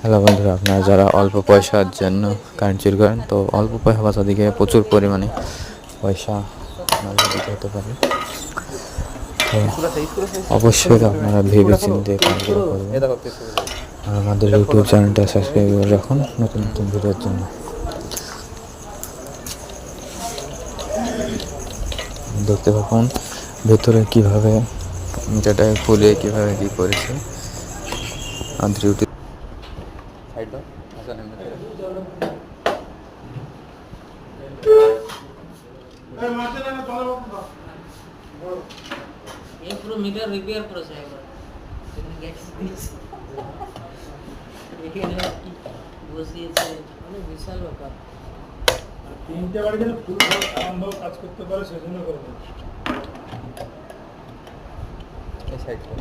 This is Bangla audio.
হ্যালো বন্ধুরা, আপনারা যারা অল্প পয়সার জন্য কারেন্ট চুরি করেন, তো অল্প পয়সা বাঁচা দিকে প্রচুর পরিমাণে পয়সা আপনাদের দিতে হতে পারে। তো অবশ্যই আপনারা ভেবে চিন্তে কাজগুলো করবেন। আর আমাদের ইউটিউব চ্যানেলটা সাবস্ক্রাইব করে রাখুন নতুন নতুন ভিডিওর জন্য। দেখতে পাবেন ভেতরে কীভাবে মিটারটাকে খুলে কীভাবে কী করেছে আমাদের ইউটিউব এই পুরো মিটার রিপেয়ার করেছে একবার এখানে কি বসিয়েছে মানে বিশাল ব্যাপার। তিনটে বাড়ি যেন ফুল আরামভাবে কাজ করতে পারে সেজন্য করবে। এই সাইডটা